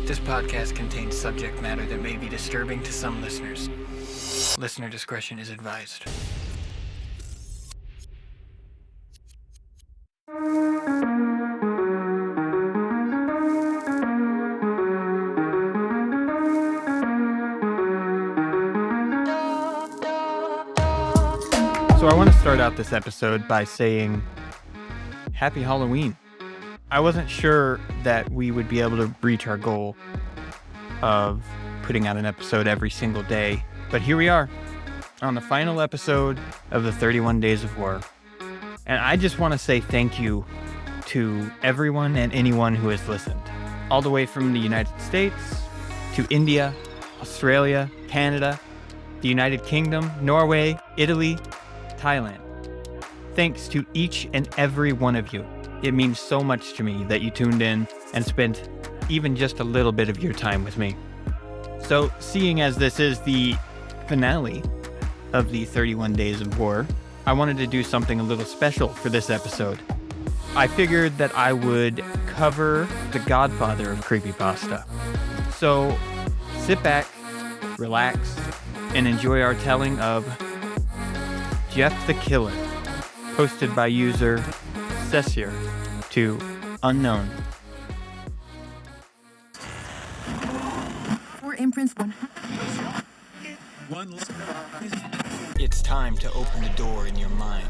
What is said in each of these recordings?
This podcast contains subject matter that may be disturbing to some listeners. Listener discretion is advised. So I want to start out this episode by saying Happy Halloween. I wasn't sure that we would be able to reach our goal of putting out an episode every single day, but here we are on the final episode of the 31 Days of Horror. And I just want to say thank you to everyone and anyone who has listened, all the way from the United States to India, Australia, Canada, the United Kingdom, Norway, Italy, Thailand. Thanks to each and every one of you. It means so much to me that you tuned in and spent even just a little bit of your time with me. So, seeing as this is the finale of the 31 Days of Horror, I wanted to do something a little special for this episode. I figured that I would cover the godfather of creepypasta. So, sit back, relax, and enjoy our telling of Jeff the Killer, hosted by user Cessier to Unknown. It's time to open the door in your mind.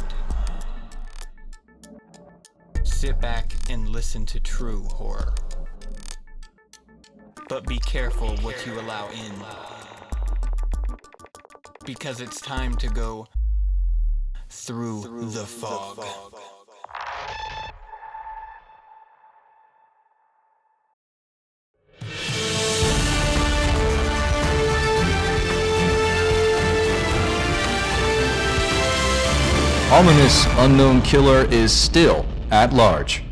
Sit back and listen to true horror. But be careful what you allow in. Because it's time to go through the fog. Ominous unknown killer is still at large.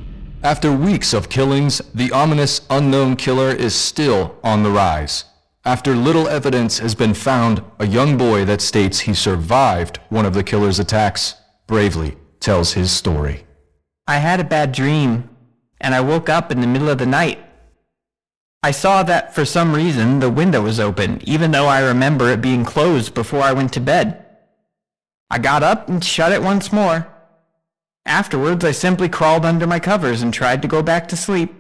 After weeks of killings, the ominous unknown killer is still on the rise. After little evidence has been found, a young boy that states he survived one of the killer's attacks bravely tells his story. I had a bad dream, and I woke up in the middle of the night. I saw that for some reason the window was open, even though I remember it being closed before I went to bed. I got up and shut it once more. Afterwards, I simply crawled under my covers and tried to go back to sleep.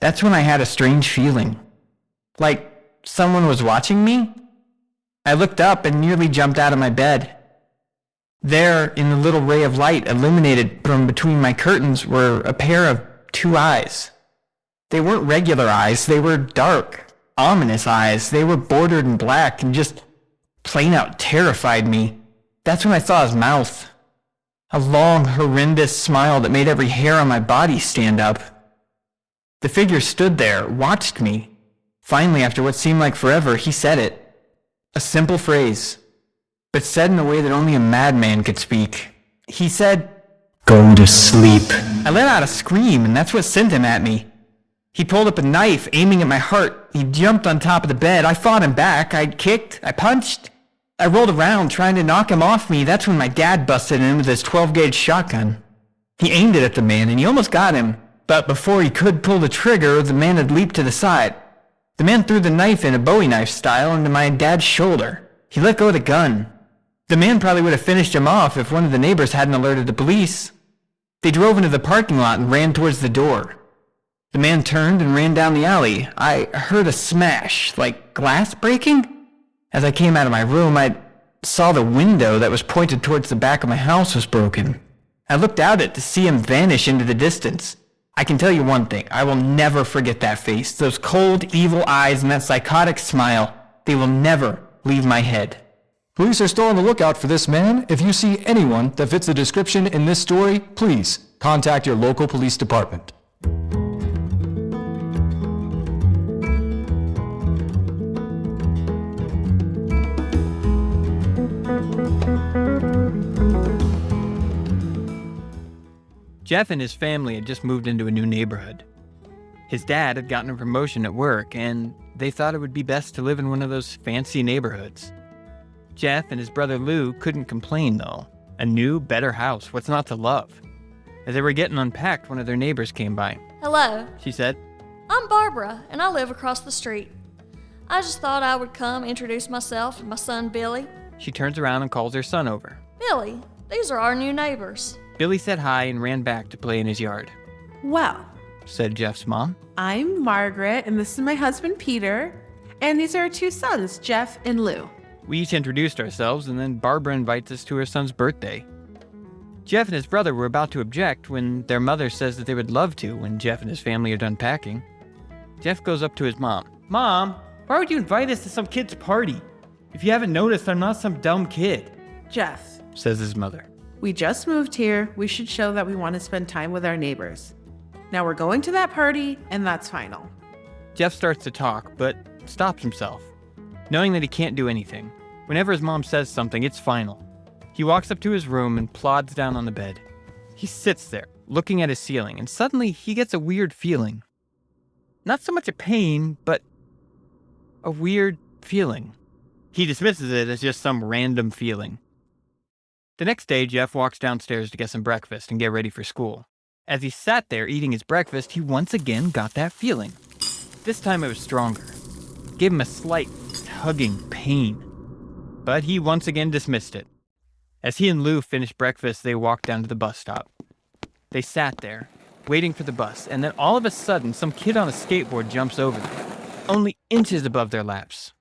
That's when I had a strange feeling. Like someone was watching me? I looked up and nearly jumped out of my bed. There, in the little ray of light illuminated from between my curtains, were a pair of two eyes. They weren't regular eyes, they were dark, ominous eyes. They were bordered in black and just plain out terrified me. That's when I saw his mouth. A long, horrendous smile that made every hair on my body stand up. The figure stood there, watched me. Finally, after what seemed like forever, he said it. A simple phrase, but said in a way that only a madman could speak. He said, "Go to sleep." I let out a scream, and that's what sent him at me. He pulled up a knife, aiming at my heart. He jumped on top of the bed. I fought him back. I kicked. I punched. I rolled around trying to knock him off me. That's when my dad busted in with his 12-gauge shotgun. He aimed it at the man, and he almost got him. But before he could pull the trigger, the man had leaped to the side. The man threw the knife in a Bowie knife style into my dad's shoulder. He let go of the gun. The man probably would have finished him off if one of the neighbors hadn't alerted the police. They drove into the parking lot and ran towards the door. The man turned and ran down the alley. I heard a smash, like glass breaking. As I came out of my room, I saw the window that was pointed towards the back of my house was broken. I looked out it to see him vanish into the distance. I can tell you one thing, I will never forget that face. Those cold, evil eyes and that psychotic smile, they will never leave my head. Police are still on the lookout for this man. If you see anyone that fits the description in this story, please contact your local police department. Jeff and his family had just moved into a new neighborhood. His dad had gotten a promotion at work, and they thought it would be best to live in one of those fancy neighborhoods. Jeff and his brother Lou couldn't complain, though. A new, better house, what's not to love? As they were getting unpacked, one of their neighbors came by. Hello. She said, I'm Barbara, and I live across the street. I just thought I would come introduce myself and my son Billy. She turns around and calls her son over. Billy, these are our new neighbors. Billy said hi and ran back to play in his yard. Well, Said Jeff's mom. I'm Margaret, and this is my husband Peter, and these are our two sons, Jeff and Lou. We each introduced ourselves, and then Barbara invites us to her son's birthday. Jeff and his brother were about to object when their mother says that they would love to when Jeff and his family are done packing. Jeff goes up to his mom. Mom, why would you invite us to some kid's party? If you haven't noticed, I'm not some dumb kid, Jeff, says his mother. we just moved here. We should show that we want to spend time with our neighbors. Now we're going to that party, and that's final. Jeff starts to talk, but stops himself, knowing that he can't do anything. Whenever his mom says something, it's final. He walks up to his room and plods down on the bed. He sits there, looking at his ceiling, and suddenly he gets a weird feeling. Not so much a pain, but a weird feeling. He dismisses it as just some random feeling. The next day, Jeff walks downstairs to get some breakfast and get ready for school. As he sat there eating his breakfast, he once again got that feeling. This time it was stronger. It gave him a slight, tugging pain. But he once again dismissed it. As he and Lou finished breakfast, they walked down to the bus stop. They sat there, waiting for the bus, and then all of a sudden, some kid on a skateboard jumps over them, only inches above their laps.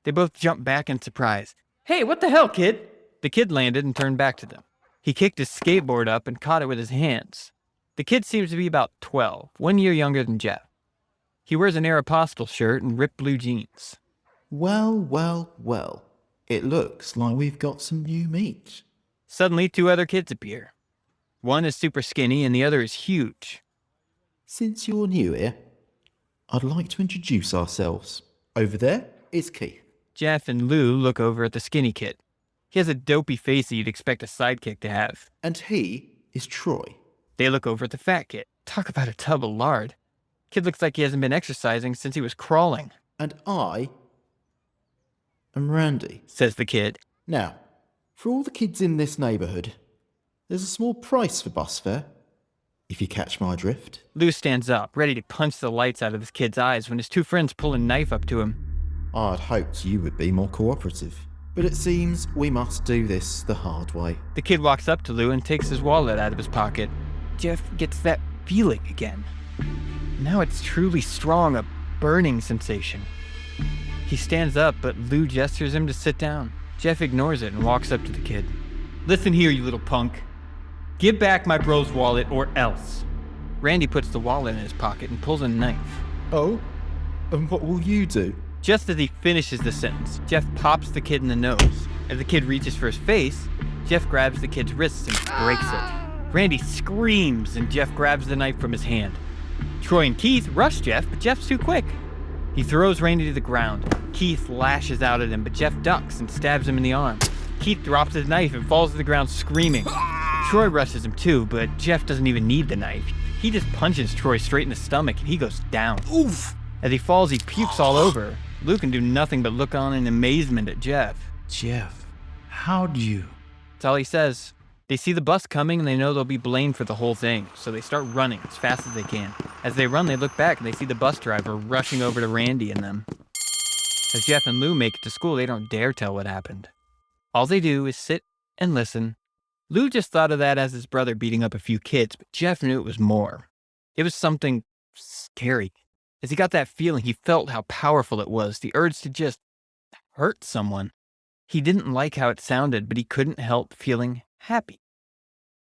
They both jump back in surprise. Hey, what the hell, kid? The kid landed and turned back to them. He kicked his skateboard up and caught it with his hands. The kid seems to be about 12, 1 year younger than Jeff. He wears an Aeropostale shirt and ripped blue jeans. Well. It looks like we've got some new meat. Suddenly, 2 other kids appear. One is super skinny and the other is huge. Since you're new here, I'd like to introduce ourselves. Over there is Keith. Jeff and Lou look over at the skinny kid. He has a dopey face that you'd expect a sidekick to have. And he is Troy. They look over at the fat kid. Talk about a tub of lard. Kid looks like he hasn't been exercising since he was crawling. And I am Randy, says the kid. Now, for all the kids in this neighbourhood, there's a small price for bus fare, if you catch my drift. Lou stands up, ready to punch the lights out of his kid's eyes when his 2 friends pull a knife up to him. I'd hoped you would be more cooperative, but it seems we must do this the hard way. The kid walks up to Lou and takes his wallet out of his pocket. Jeff gets that feeling again. Now it's truly strong, a burning sensation. He stands up, but Lou gestures him to sit down. Jeff ignores it and walks up to the kid. Listen here, you little punk. Give back my bro's wallet or else. Randy puts the wallet in his pocket and pulls a knife. Oh? And what will you do? Just as he finishes the sentence, Jeff pops the kid in the nose. As the kid reaches for his face, Jeff grabs the kid's wrists and breaks it. Randy screams and Jeff grabs the knife from his hand. Troy and Keith rush Jeff, but Jeff's too quick. He throws Randy to the ground. Keith lashes out at him, but Jeff ducks and stabs him in the arm. Keith drops his knife and falls to the ground screaming. Troy rushes him too, but Jeff doesn't even need the knife. He just punches Troy straight in the stomach and he goes down. Oof! As he falls, he pukes all over. Lou can do nothing but look on in amazement at Jeff. Jeff, how'd you? That's all he says. They see the bus coming and they know they'll be blamed for the whole thing, so they start running as fast as they can. As they run, they look back and they see the bus driver rushing over to Randy and them. As Jeff and Lou make it to school, they don't dare tell what happened. All they do is sit and listen. Lou just thought of that as his brother beating up a few kids, but Jeff knew it was more. It was something scary. As he got that feeling, he felt how powerful it was, the urge to just hurt someone. He didn't like how it sounded, but he couldn't help feeling happy.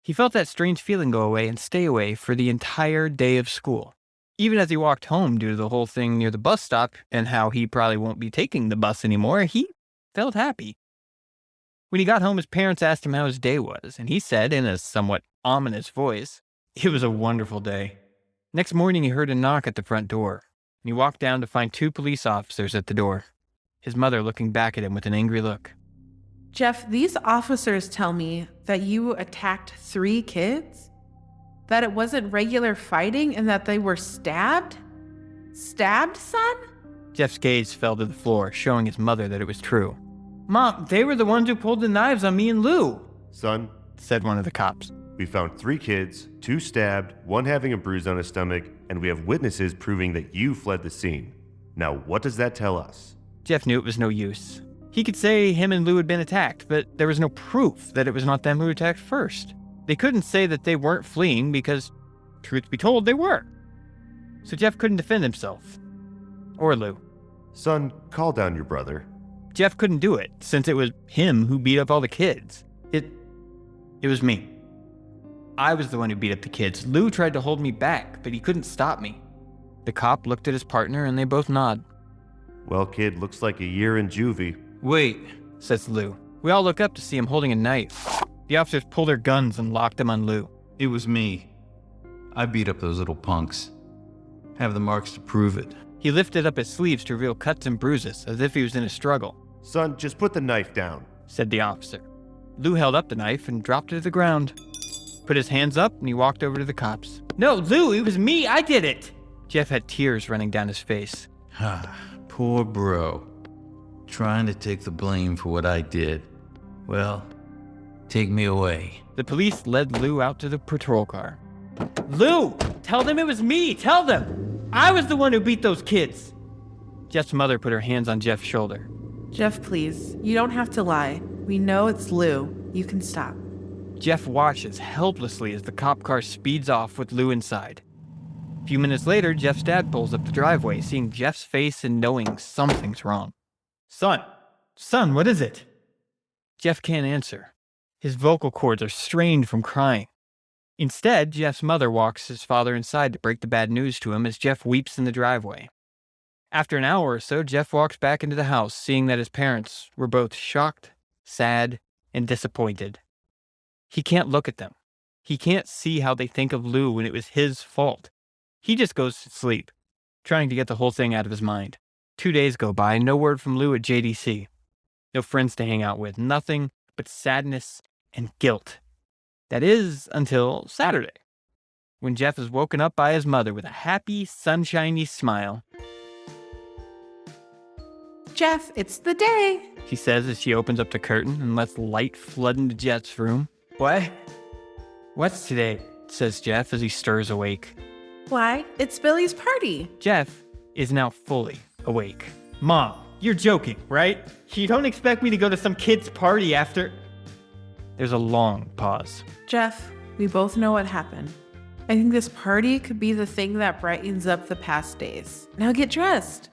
He felt that strange feeling go away and stay away for the entire day of school. Even as he walked home due to the whole thing near the bus stop and how he probably won't be taking the bus anymore, he felt happy. When he got home, his parents asked him how his day was, and he said in a somewhat ominous voice, "It was a wonderful day." Next morning, he heard a knock at the front door, and he walked down to find 2 police officers at the door, his mother looking back at him with an angry look. Jeff, these officers tell me that you attacked 3 kids? That it wasn't regular fighting and that they were stabbed? Stabbed, son? Jeff's gaze fell to the floor, showing his mother that it was true. "Mom, they were the ones who pulled the knives on me and Lou," Son, said one of the cops. we found 3 kids, 2 stabbed, 1 having a bruise on his stomach, and we have witnesses proving that you fled the scene. Now, what does that tell us? Jeff knew it was no use. He could say him and Lou had been attacked, but there was no proof that it was not them who attacked first. They couldn't say that they weren't fleeing because, truth be told, they were. So Jeff couldn't defend himself. Or Lou. Son, call down your brother. Jeff couldn't do it, since it was him who beat up all the kids. It was me. I was the one who beat up the kids. Lou tried to hold me back, but he couldn't stop me. The cop looked at his partner and they both nod. Well, kid, looks like a year in juvie. Wait. Says Lou. We all look up to see him holding a knife. The officers pull their guns and lock them on Lou. It was me. I beat up those little punks. Have the marks to prove it. He lifted up his sleeves to reveal cuts and bruises, as if he was in a struggle. Son, just put the knife down, said the officer. Lou held up the knife and dropped it to the ground. Put his hands up and he walked over to the cops. No, Lou, it was me, I did it! Jeff had tears running down his face. Poor bro. Trying to take the blame for what I did. Well, take me away. The police led Lou out to the patrol car. Lou, tell them it was me, tell them! I was the one who beat those kids! Jeff's mother put her hands on Jeff's shoulder. Jeff, please. You don't have to lie. We know it's Lou. You can stop. Jeff watches helplessly as the cop car speeds off with Lou inside. A few minutes later, Jeff's dad pulls up the driveway, seeing Jeff's face and knowing something's wrong. Son, what is it? Jeff can't answer. His vocal cords are strained from crying. Instead, Jeff's mother walks his father inside to break the bad news to him as Jeff weeps in the driveway. After an hour or so, Jeff walks back into the house, seeing that his parents were both shocked, sad, and disappointed. He can't look at them. He can't see how they think of Lou when it was his fault. He just goes to sleep, trying to get the whole thing out of his mind. 2 days go by, no word from Lou at JDC. No friends to hang out with, nothing but sadness and guilt. That is until Saturday, when Jeff is woken up by his mother with a happy, sunshiny smile. Jeff, it's the day. She says as she opens up the curtain and lets light flood into Jeff's room. What? What's today? Says Jeff as he stirs awake. Why? It's Billy's party. Jeff is now fully awake. Mom, you're joking, right? You don't expect me to go to some kid's party after... There's a long pause. Jeff, we both know what happened. I think this party could be the thing that brightens up the past days. Now get dressed.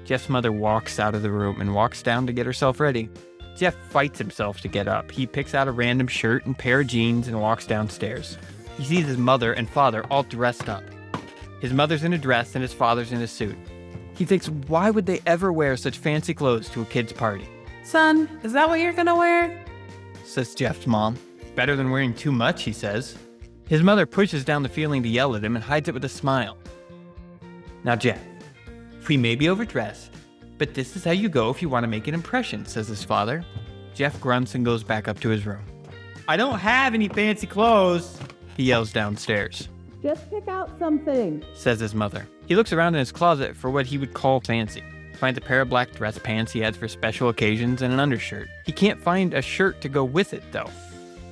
Jeff's mother walks out of the room and walks down to get herself ready. Jeff fights himself to get up. He picks out a random shirt and pair of jeans and walks downstairs. He sees his mother and father all dressed up. His mother's in a dress and his father's in a suit. He thinks, why would they ever wear such fancy clothes to a kid's party? Son, is that what you're gonna wear? Says Jeff's mom. Better than wearing too much, he says. His mother pushes down the feeling to yell at him and hides it with a smile. Now, Jeff, we may be overdressed, but this is how you go if you want to make an impression, says his father. Jeff grunts and goes back up to his room. I don't have any fancy clothes, he yells downstairs. Just pick out something, says his mother. He looks around in his closet for what he would call fancy. Finds a pair of black dress pants he adds for special occasions and an undershirt. He can't find a shirt to go with it, though.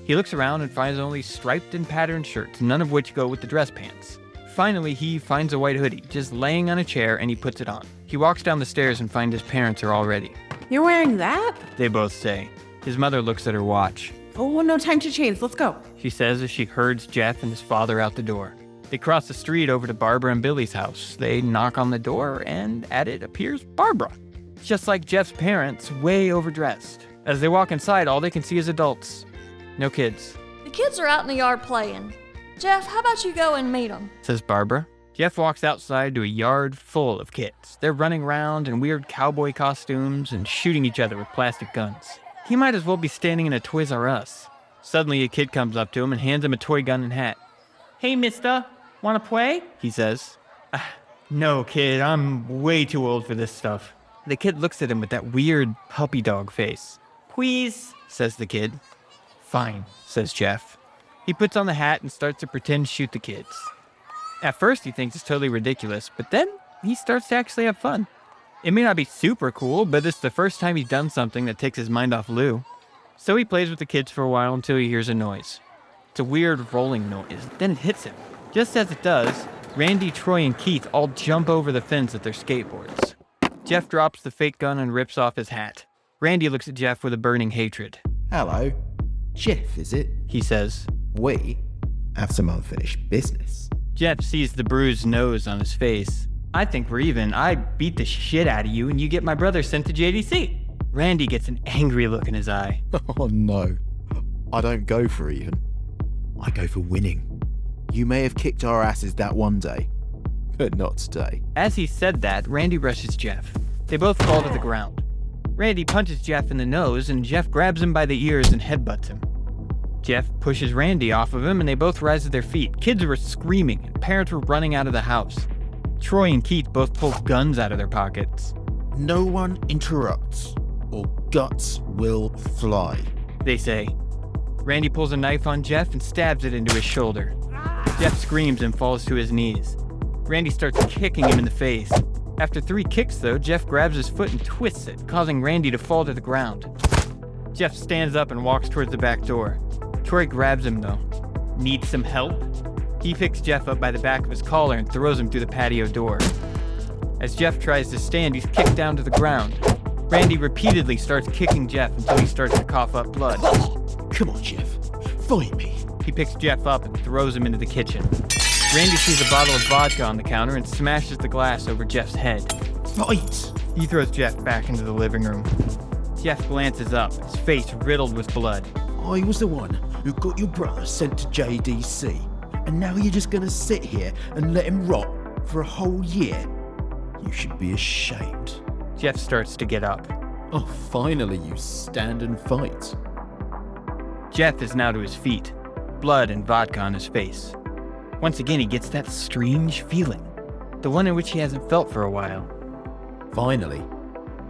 He looks around and finds only striped and patterned shirts, none of which go with the dress pants. Finally, he finds a white hoodie, just laying on a chair, and he puts it on. He walks down the stairs and finds his parents are all ready. You're wearing that? They both say. His mother looks at her watch. Oh, no time to change. Let's go. She says as she herds Jeff and his father out the door. They cross the street over to Barbara and Billy's house. They knock on the door, and at it appears Barbara. Just like Jeff's parents, way overdressed. As they walk inside, all they can see is adults. No kids. The kids are out in the yard playing. Jeff, how about you go and meet them? Says Barbara. Jeff walks outside to a yard full of kids. They're running around in weird cowboy costumes and shooting each other with plastic guns. He might as well be standing in a Toys R Us. Suddenly, a kid comes up to him and hands him a toy gun and hat. Hey, mister, wanna play? He says. No, kid, I'm way too old for this stuff. The kid looks at him with that weird puppy dog face. Please, says the kid. Fine, says Jeff. He puts on the hat and starts to pretend to shoot the kids. At first, he thinks it's totally ridiculous, but then he starts to actually have fun. It may not be super cool, but it's the first time he's done something that takes his mind off Lou. So he plays with the kids for a while until he hears a noise. It's a weird rolling noise. Then it hits him. Just as it does, Randy, Troy, and Keith all jump over the fence at their skateboards. Jeff drops the fake gun and rips off his hat. Randy looks at Jeff with a burning hatred. Hello. Jeff, is it? He says. We have some unfinished business. Jeff sees the bruised nose on his face. I think we're even. I beat the shit out of you and you get my brother sent to JDC. Randy gets an angry look in his eye. Oh no. I don't go for even. I go for winning. You may have kicked our asses that one day, but not today. As he said that, Randy rushes Jeff. They both fall to the ground. Randy punches Jeff in the nose and Jeff grabs him by the ears and headbutts him. Jeff pushes Randy off of him and they both rise to their feet. Kids were screaming and parents were running out of the house. Troy and Keith both pull guns out of their pockets. No one interrupts, or guts will fly, they say. Randy pulls a knife on Jeff and stabs it into his shoulder. Jeff screams and falls to his knees. Randy starts kicking him in the face. After 3 kicks, though, Jeff grabs his foot and twists it, causing Randy to fall to the ground. Jeff stands up and walks towards the back door. Troy grabs him, though. Need some help? He picks Jeff up by the back of his collar and throws him through the patio door. As Jeff tries to stand, he's kicked down to the ground. Randy repeatedly starts kicking Jeff until he starts to cough up blood. Come on, Jeff. Fight me. He picks Jeff up and throws him into the kitchen. Randy sees a bottle of vodka on the counter and smashes the glass over Jeff's head. Fight! He throws Jeff back into the living room. Jeff glances up, his face riddled with blood. I was the one who got your brother sent to JDC, and now you're just gonna sit here and let him rot for a whole year? You should be ashamed. Jeff starts to get up. Oh, finally you stand and fight. Jeff is now to his feet, blood and vodka on his face. Once again, he gets that strange feeling, the one in which he hasn't felt for a while. Finally,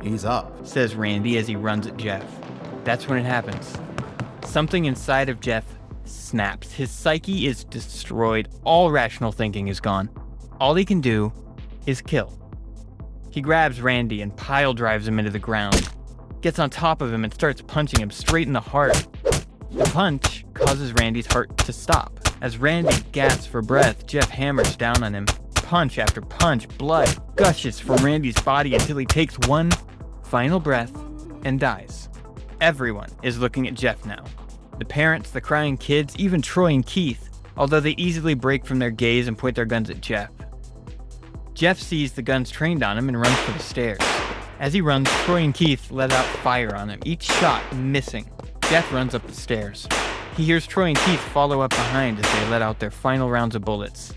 he's up, says Randy as he runs at Jeff. That's when it happens. Something inside of Jeff snaps. His psyche is destroyed. All rational thinking is gone. All he can do is kill. He grabs Randy and pile drives him into the ground, gets on top of him and starts punching him straight in the heart. The punch causes Randy's heart to stop. As Randy gasps for breath, Jeff hammers down on him. Punch after punch, blood gushes from Randy's body until he takes one final breath and dies. Everyone is looking at Jeff now. The parents, the crying kids, even Troy and Keith, although they easily break from their gaze and point their guns at Jeff. Jeff sees the guns trained on him and runs for the stairs. As he runs, Troy and Keith let out fire on him, each shot missing. Jeff runs up the stairs. He hears Troy and Keith follow up behind as they let out their final rounds of bullets.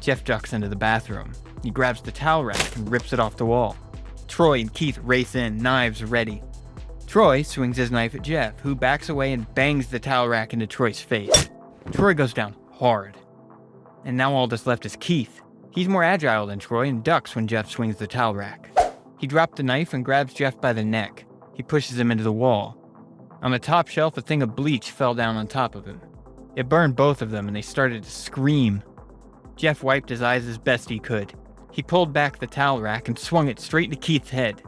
Jeff ducks into the bathroom. He grabs the towel rack and rips it off the wall. Troy and Keith race in, knives ready. Troy swings his knife at Jeff, who backs away and bangs the towel rack into Troy's face. Troy goes down hard. And now all that's left is Keith. He's more agile than Troy and ducks when Jeff swings the towel rack. He dropped the knife and grabs Jeff by the neck. He pushes him into the wall. On the top shelf, a thing of bleach fell down on top of him. It burned both of them and they started to scream. Jeff wiped his eyes as best he could. He pulled back the towel rack and swung it straight into Keith's head.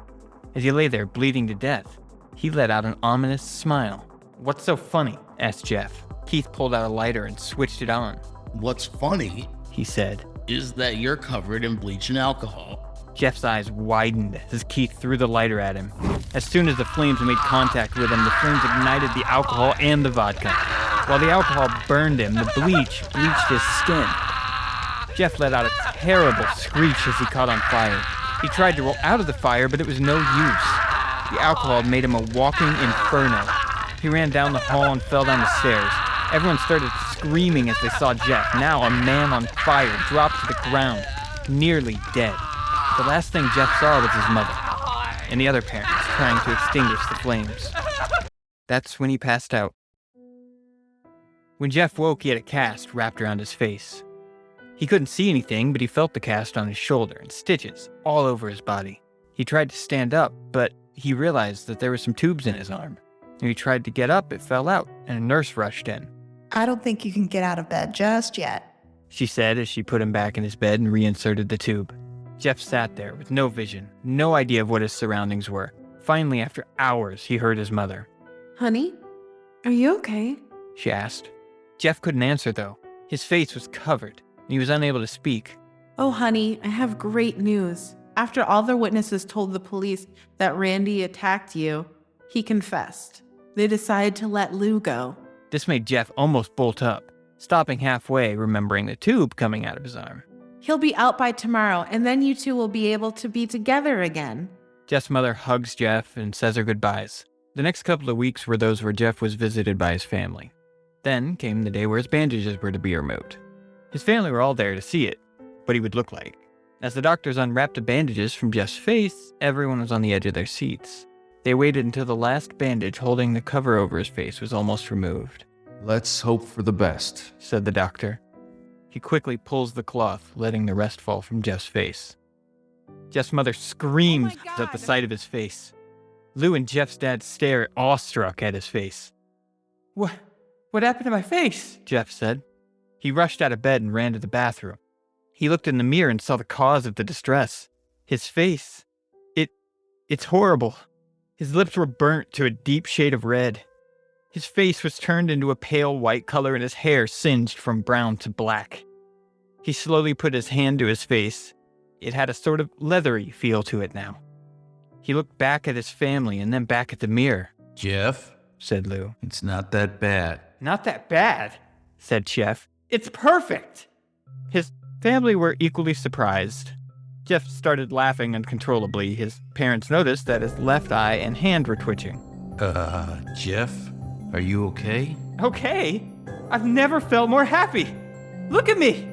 As he lay there bleeding to death, he let out an ominous smile. "What's so funny?" asked Jeff. Keith pulled out a lighter and switched it on. "What's funny," he said, "is that you're covered in bleach and alcohol." Jeff's eyes widened as Keith threw the lighter at him. As soon as the flames made contact with him, the flames ignited the alcohol and the vodka. While the alcohol burned him, the bleach bleached his skin. Jeff let out a terrible screech as he caught on fire. He tried to roll out of the fire, but it was no use. The alcohol made him a walking inferno. He ran down the hall and fell down the stairs. Everyone started screaming as they saw Jeff, now a man on fire, drop to the ground, nearly dead. The last thing Jeff saw was his mother and the other parents trying to extinguish the flames. That's when he passed out. When Jeff woke, he had a cast wrapped around his face. He couldn't see anything, but he felt the cast on his shoulder and stitches all over his body. He tried to stand up, but he realized that there were some tubes in his arm. When he tried to get up, it fell out, and a nurse rushed in. "I don't think you can get out of bed just yet," she said as she put him back in his bed and reinserted the tube. Jeff sat there with no vision, no idea of what his surroundings were. Finally, after hours, he heard his mother. "Honey, are you okay?" she asked. Jeff couldn't answer, though. His face was covered, and he was unable to speak. Oh, honey, I have great news. After all the witnesses told the police that Randy attacked you, he confessed. They decided to let Lou go. This made Jeff almost bolt up, stopping halfway, remembering the tube coming out of his arm. He'll be out by tomorrow, and then you two will be able to be together again. Jeff's mother hugs Jeff and says her goodbyes. The next couple of weeks were those where Jeff was visited by his family. Then came the day where his bandages were to be removed. His family were all there to see it, what he would look like. As the doctors unwrapped the bandages from Jeff's face, everyone was on the edge of their seats. They waited until the last bandage holding the cover over his face was almost removed. Let's hope for the best, said the doctor. He quickly pulls the cloth, letting the rest fall from Jeff's face. Jeff's mother screams at the sight of his face. Lou and Jeff's dad stare awestruck at his face. What happened to my face? Jeff said. He rushed out of bed and ran to the bathroom. He looked in the mirror and saw the cause of the distress. His face. It's horrible. His lips were burnt to a deep shade of red. His face was turned into a pale white color and his hair singed from brown to black. He slowly put his hand to his face. It had a sort of leathery feel to it now. He looked back at his family and then back at the mirror. Jeff, said Lou. It's not that bad. Not that bad, said Jeff. It's perfect. His family were equally surprised. Jeff started laughing uncontrollably. His parents noticed that his left eye and hand were twitching. Jeff, are you okay? Okay? I've never felt more happy. Look at me.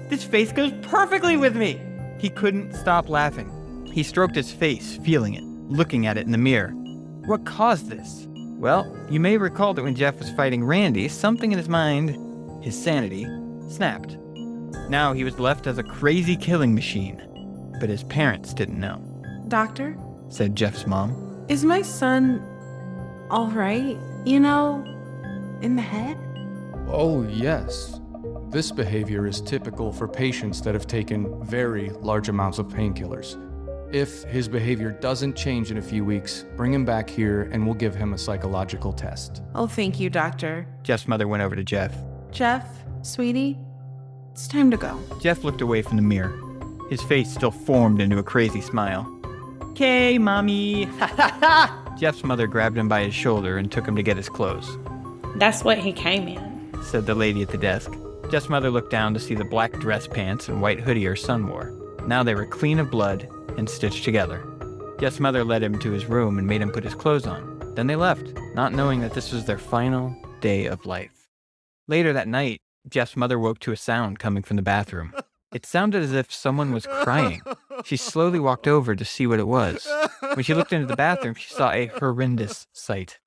This face goes perfectly with me. He couldn't stop laughing. He stroked his face, feeling it, looking at it in the mirror. What caused this? Well, you may recall that when Jeff was fighting Randy, something in his mind, his sanity, snapped. Now he was left as a crazy killing machine. But his parents didn't know. Doctor, said Jeff's mom. Is my son all right? You know, in the head? Oh, yes. This behavior is typical for patients that have taken very large amounts of painkillers. If his behavior doesn't change in a few weeks, bring him back here and we'll give him a psychological test. Oh, thank you, doctor. Jeff's mother went over to Jeff. Jeff, sweetie, it's time to go. Jeff looked away from the mirror. His face still formed into a crazy smile. "'Kay, Mommy!" Ha ha ha! Jeff's mother grabbed him by his shoulder and took him to get his clothes. That's what he came in, said the lady at the desk. Jeff's mother looked down to see the black dress pants and white hoodie her son wore. Now they were clean of blood and stitched together. Jeff's mother led him to his room and made him put his clothes on. Then they left, not knowing that this was their final day of life. Later that night, Jeff's mother woke to a sound coming from the bathroom. It sounded as if someone was crying. She slowly walked over to see what it was. When she looked into the bathroom, she saw a horrendous sight.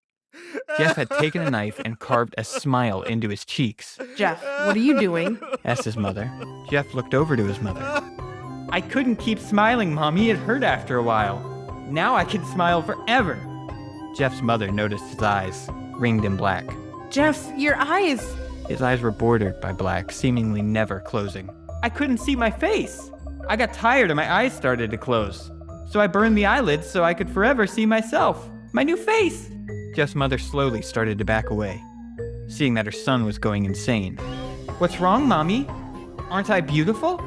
Jeff had taken a knife and carved a smile into his cheeks. Jeff, what are you doing? Asked his mother. Jeff looked over to his mother. I couldn't keep smiling, Mommy. It hurt after a while. Now I can smile forever. Jeff's mother noticed his eyes, ringed in black. Jeff, your eyes. His eyes were bordered by black, seemingly never closing. I couldn't see my face. I got tired and my eyes started to close. So I burned the eyelids so I could forever see myself. My new face. Jeff's mother slowly started to back away, seeing that her son was going insane. What's wrong, Mommy? Aren't I beautiful?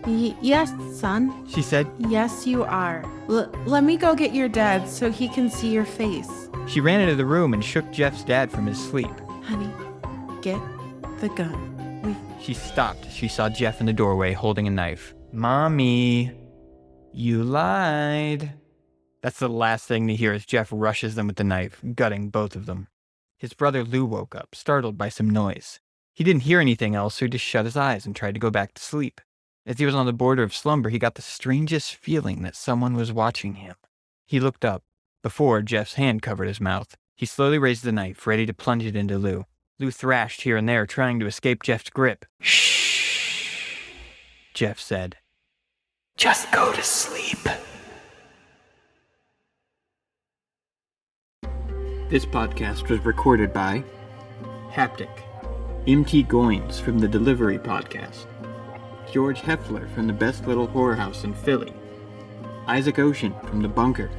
Yes, son. She said. Yes, you are. Let me go get your dad so he can see your face. She ran into the room and shook Jeff's dad from his sleep. Honey, get the gun. She stopped. She saw Jeff in the doorway holding a knife. Mommy, you lied. That's the last thing to hear as Jeff rushes them with the knife, gutting both of them. His brother Lou woke up, startled by some noise. He didn't hear anything else, so he just shut his eyes and tried to go back to sleep. As he was on the border of slumber, he got the strangest feeling that someone was watching him. He looked up. Before, Jeff's hand covered his mouth. He slowly raised the knife, ready to plunge it into Lou. Lou thrashed here and there, trying to escape Jeff's grip. Shh, Jeff said. Just go to sleep. This podcast was recorded by Haptic, M.T. Goins from the Delivery Podcast, George Heffler from the Best Little Whorehouse in Philly, Isaac Ocean from The Bunker,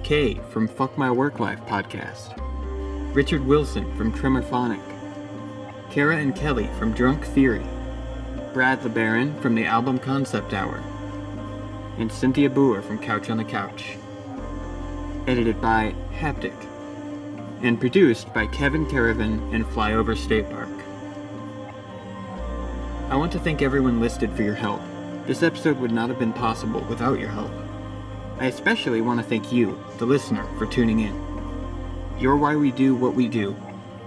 Kay from Fuck My Work Life Podcast, Richard Wilson from Tremorphonic, Kara and Kelly from Drunk Theory, Brad LeBaron from the album Concept Hour, and Cynthia Boer from Couch on the Couch. Edited by Haptic, and produced by Kevin Caravan and Flyover State Park. I want to thank everyone listed for your help. This episode would not have been possible without your help. I especially want to thank you, the listener, for tuning in. You're why we do what we do,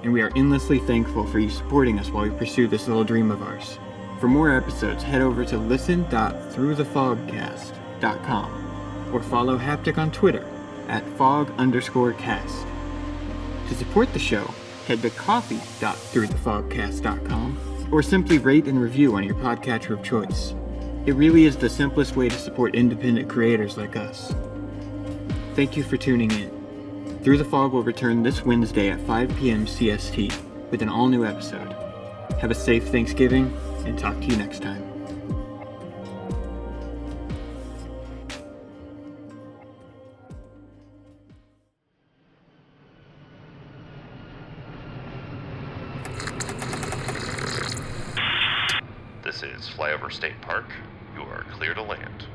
and we are endlessly thankful for you supporting us while we pursue this little dream of ours. For more episodes, head over to listen.throughthefogcast.com or follow Haptic on Twitter at fog_cast. To support the show, head to coffee.throughthefogcast.com or simply rate and review on your podcatcher of choice. It really is the simplest way to support independent creators like us. Thank you for tuning in. Through the Fog will return this Wednesday at 5 p.m. CST with an all-new episode. Have a safe Thanksgiving, and talk to you next time. This is Flyover State Park. You are clear to land.